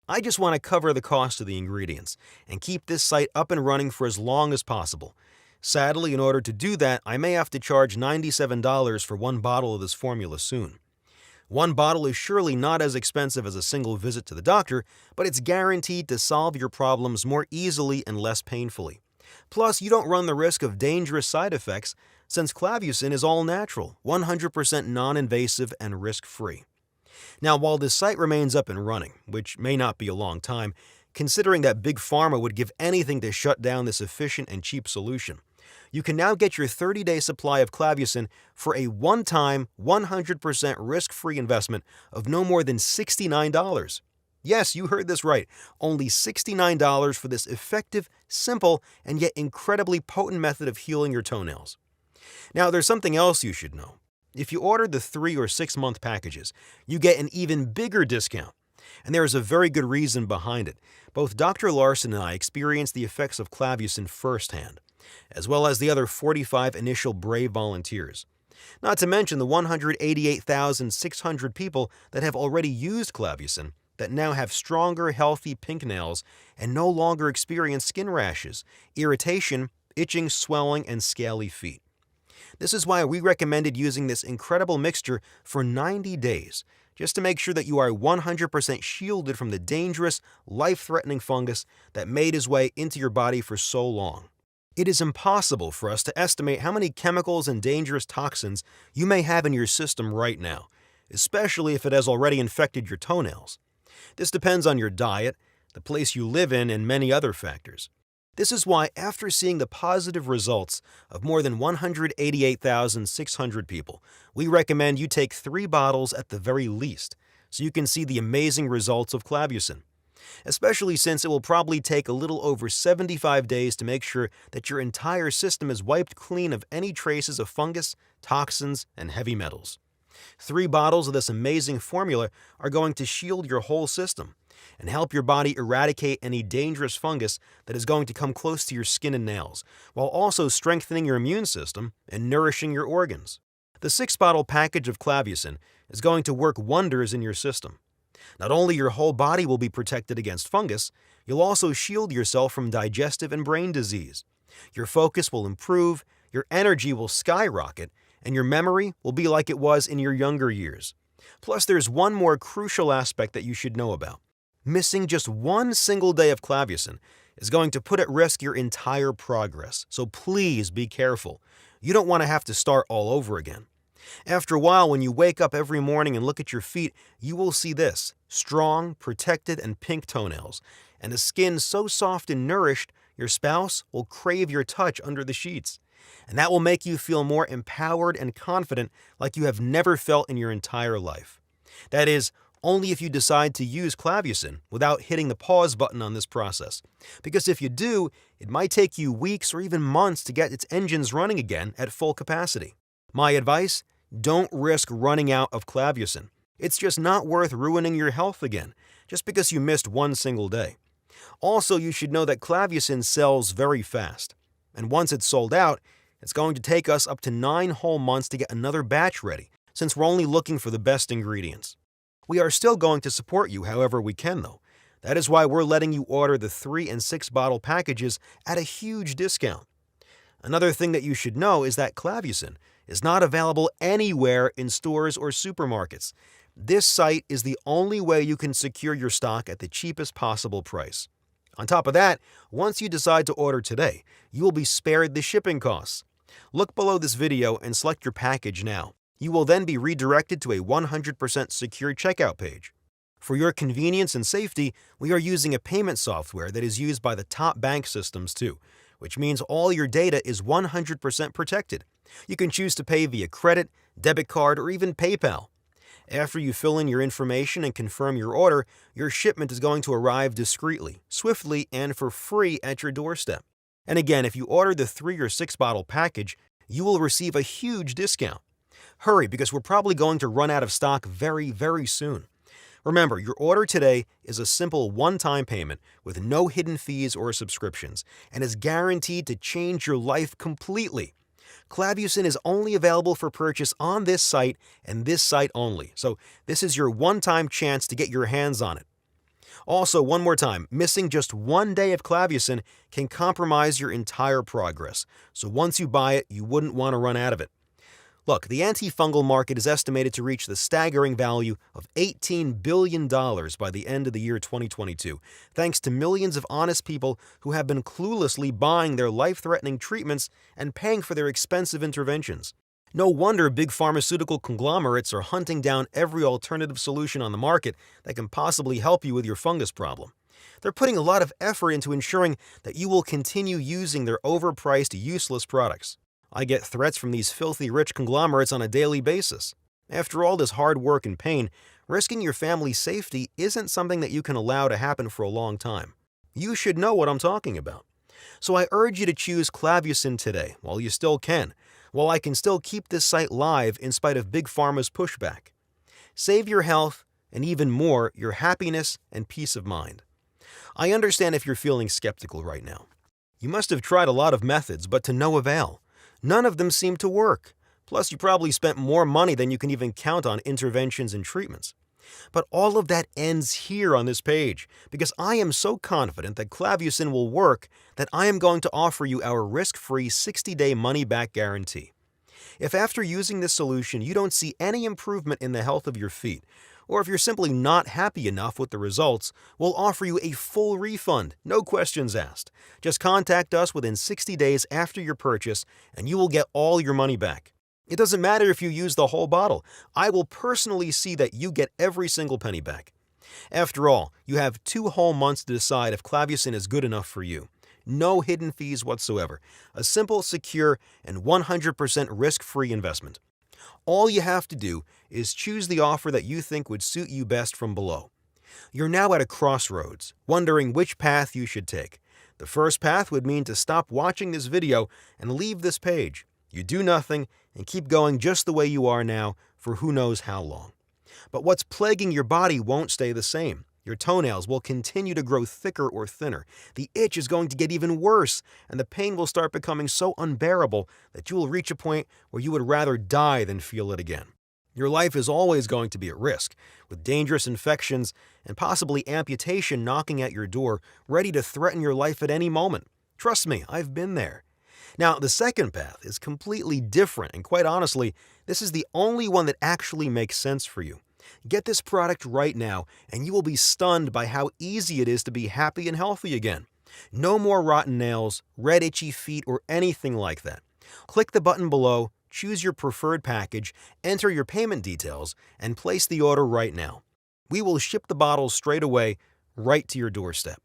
Speaker 2: I just want to cover the cost of the ingredients and keep this site up and running for as long as possible. Sadly, in order to do that, I may have to charge $97 for one bottle of this formula soon. One bottle is surely not as expensive as a single visit to the doctor, but it's guaranteed to solve your problems more easily and less painfully. Plus, you don't run the risk of dangerous side effects since Clavusin is all natural, 100% non-invasive and risk-free. Now, while this site remains up and running, which may not be a long time, considering that Big Pharma would give anything to shut down this efficient and cheap solution, you can now get your 30-day supply of Clavusin for a one-time, 100% risk-free investment of no more than $69. Yes, you heard this right. Only $69 for this effective, simple, and yet incredibly potent method of healing your toenails. Now, there's something else you should know. If you order the 3 or 6 month packages, you get an even bigger discount. And there is a very good reason behind it. Both Dr. Larson and I experienced the effects of Clavusin firsthand, as well as the other 45 initial brave volunteers. Not to mention the 188,600 people that have already used Clavusin that now have stronger, healthy pink nails and no longer experience skin rashes, irritation, itching, swelling, and scaly feet. This is why we recommended using this incredible mixture for 90 days, just to make sure that you are 100% shielded from the dangerous, life-threatening fungus that made his way into your body for so long. It is impossible for us to estimate how many chemicals and dangerous toxins you may have in your system right now, especially if it has already infected your toenails. This depends on your diet, the place you live in, and many other factors. This is why, after seeing the positive results of more than 188,600 people, we recommend you take 3 bottles at the very least, so you can see the amazing results of Clavusin. Especially since it will probably take a little over 75 days to make sure that your entire system is wiped clean of any traces of fungus, toxins, and heavy metals. 3 bottles of this amazing formula are going to shield your whole system and help your body eradicate any dangerous fungus that is going to come close to your skin and nails, while also strengthening your immune system and nourishing your organs. The 6-bottle package of Clavusin is going to work wonders in your system. Not only your whole body will be protected against fungus, you'll also shield yourself from digestive and brain disease. Your focus will improve, your energy will skyrocket, and your memory will be like it was in your younger years. Plus, there's one more crucial aspect that you should know about. Missing just one single day of Clavusin is going to put at risk your entire progress, so please be careful. You don't want to have to start all over again. After a while, when you wake up every morning and look at your feet, you will see this: strong, protected, and pink toenails, and a skin so soft and nourished, your spouse will crave your touch under the sheets. And that will make you feel more empowered and confident like you have never felt in your entire life. That is, only if you decide to use Clavusin without hitting the pause button on this process. Because if you do, it might take you weeks or even months to get its engines running again at full capacity. My advice: don't risk running out of Clavusin. It's just not worth ruining your health again, just because you missed one single day. Also, you should know that Clavusin sells very fast. And once it's sold out, it's going to take us up to 9 whole months to get another batch ready, since we're only looking for the best ingredients. We are still going to support you however we can, though. That is why we're letting you order the 3 and 6 bottle packages at a huge discount. Another thing that you should know is that Clavusin is not available anywhere in stores or supermarkets. This site is the only way you can secure your stock at the cheapest possible price. On top of that, once you decide to order today, you will be spared the shipping costs. Look below this video and select your package now. You will then be redirected to a 100% secure checkout page. For your convenience and safety, we are using a payment software that is used by the top bank systems too, which means all your data is 100% protected. You can choose to pay via credit, debit card, or even PayPal. After you fill in your information and confirm your order, your shipment is going to arrive discreetly, swiftly, and for free at your doorstep. And again, if you order the 3 or 6 bottle package, you will receive a huge discount. Hurry, because we're probably going to run out of stock very, very soon. Remember, your order today is a simple one-time payment with no hidden fees or subscriptions and is guaranteed to change your life completely. Clavusin is only available for purchase on this site and this site only, so this is your one-time chance to get your hands on it. Also, one more time, missing just one day of Clavusin can compromise your entire progress, so once you buy it, you wouldn't want to run out of it. Look, the antifungal market is estimated to reach the staggering value of $18 billion by the end of the year 2022, thanks to millions of honest people who have been cluelessly buying their life-threatening treatments and paying for their expensive interventions. No wonder big pharmaceutical conglomerates are hunting down every alternative solution on the market that can possibly help you with your fungus problem. They're putting a lot of effort into ensuring that you will continue using their overpriced, useless products. I get threats from these filthy rich conglomerates on a daily basis. After all this hard work and pain, risking your family's safety isn't something that you can allow to happen for a long time. You should know what I'm talking about. So I urge you to choose Clavusin today, while you still can, while I can still keep this site live in spite of Big Pharma's pushback. Save your health, and even more, your happiness and peace of mind. I understand if you're feeling skeptical right now. You must have tried a lot of methods, but to no avail. None of them seem to work. Plus, you probably spent more money than you can even count on interventions and treatments. But all of that ends here on this page, because I am so confident that Clavusin will work that I am going to offer you our risk-free 60-day money-back guarantee. If after using this solution you don't see any improvement in the health of your feet, or if you're simply not happy enough with the results, we'll offer you a full refund, no questions asked. Just contact us within 60 days after your purchase, and you will get all your money back. It doesn't matter if you use the whole bottle. I will personally see that you get every single penny back. After all, you have 2 whole months to decide if Clavusin is good enough for you. No hidden fees whatsoever. A simple, secure, and 100% risk-free investment. All you have to do is choose the offer that you think would suit you best from below. You're now at a crossroads, wondering which path you should take. The first path would mean to stop watching this video and leave this page. You do nothing and keep going just the way you are now for who knows how long. But what's plaguing your body won't stay the same. Your toenails will continue to grow thicker or thinner. The itch is going to get even worse, and the pain will start becoming so unbearable that you will reach a point where you would rather die than feel it again. Your life is always going to be at risk, with dangerous infections and possibly amputation knocking at your door, ready to threaten your life at any moment. Trust me, I've been there. Now, the second path is completely different, and quite honestly, this is the only one that actually makes sense for you. Get this product right now, and you will be stunned by how easy it is to be happy and healthy again. No more rotten nails, red itchy feet, or anything like that. Click the button below, choose your preferred package, enter your payment details, and place the order right now. We will ship the bottles straight away, right to your doorstep.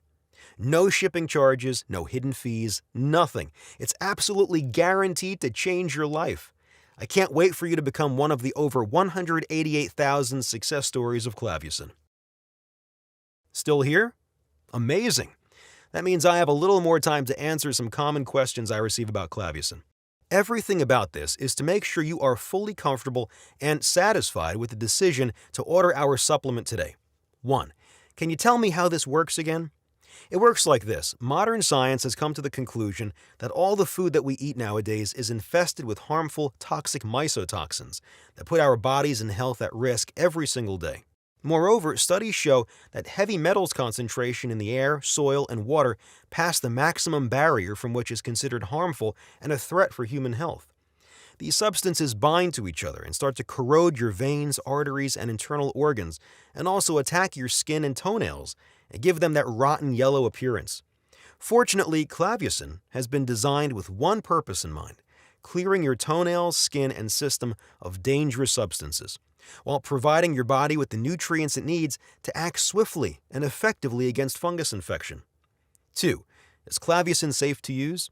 Speaker 2: No shipping charges, no hidden fees, nothing. It's absolutely guaranteed to change your life. I can't wait for you to become one of the over 188,000 success stories of Clavusin. Still here? Amazing. That means I have a little more time to answer some common questions I receive about Clavusin. Everything about this is to make sure you are fully comfortable and satisfied with the decision to order our supplement today. 1. Can you tell me how this works again? It works like this. Modern science has come to the conclusion that all the food that we eat nowadays is infested with harmful, toxic mycotoxins that put our bodies and health at risk every single day. Moreover, studies show that heavy metals concentration in the air, soil, and water pass the maximum barrier from which is considered harmful and a threat for human health. These substances bind to each other and start to corrode your veins, arteries, and internal organs, and also attack your skin and toenails and give them that rotten yellow appearance. Fortunately, Clavusin has been designed with one purpose in mind: clearing your toenails, skin, and system of dangerous substances, while providing your body with the nutrients it needs to act swiftly and effectively against fungus infection. 2. Is Clavusin safe to use?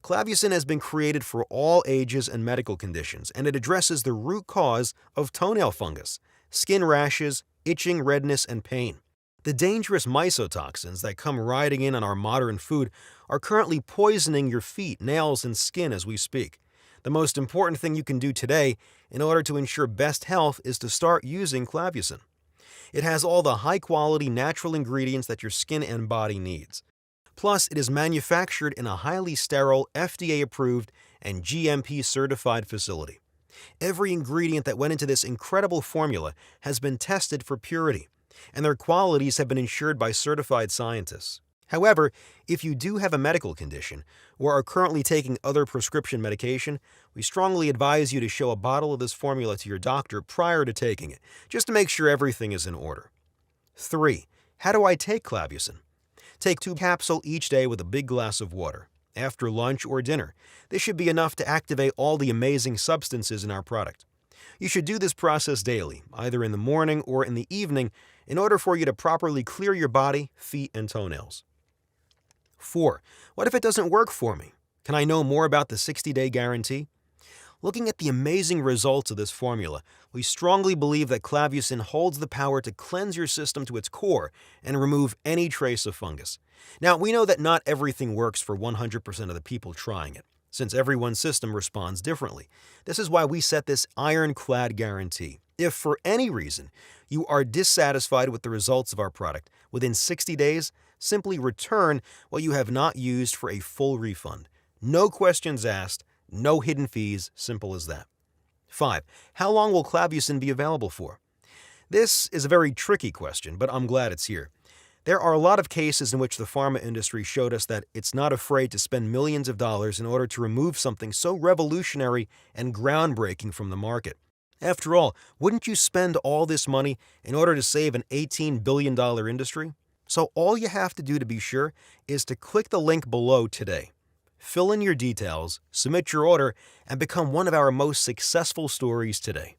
Speaker 2: Clavusin has been created for all ages and medical conditions, and it addresses the root cause of toenail fungus, skin rashes, itching, redness, and pain. The dangerous mycotoxins that come riding in on our modern food are currently poisoning your feet, nails, and skin as we speak. The most important thing you can do today in order to ensure best health is to start using Clavusin. It has all the high-quality natural ingredients that your skin and body needs. Plus, it is manufactured in a highly sterile, FDA-approved, and GMP-certified facility. Every ingredient that went into this incredible formula has been tested for purity, and their qualities have been ensured by certified scientists. However, if you do have a medical condition or are currently taking other prescription medication, we strongly advise you to show a bottle of this formula to your doctor prior to taking it, just to make sure everything is in order. 3. How do I take Clavusin? Take 2 capsules each day with a big glass of water, after lunch or dinner. This should be enough to activate all the amazing substances in our product. You should do this process daily, either in the morning or in the evening, in order for you to properly clear your body, feet, and toenails. 4. What if it doesn't work for me? Can I know more about the 60-day guarantee? Looking at the amazing results of this formula, we strongly believe that Clavusin holds the power to cleanse your system to its core and remove any trace of fungus. Now, we know that not everything works for 100% of the people trying it, since everyone's system responds differently. This is why we set this ironclad guarantee. If for any reason you are dissatisfied with the results of our product, within 60 days, simply return what you have not used for a full refund. No questions asked, no hidden fees, simple as that. 5. How long will Clavusin be available for? This is a very tricky question, but I'm glad it's here. There are a lot of cases in which the pharma industry showed us that it's not afraid to spend millions of dollars in order to remove something so revolutionary and groundbreaking from the market. After all, wouldn't you spend all this money in order to save an $18 billion industry? So all you have to do to be sure is to click the link below today. Fill in your details, submit your order, and become one of our most successful stories today.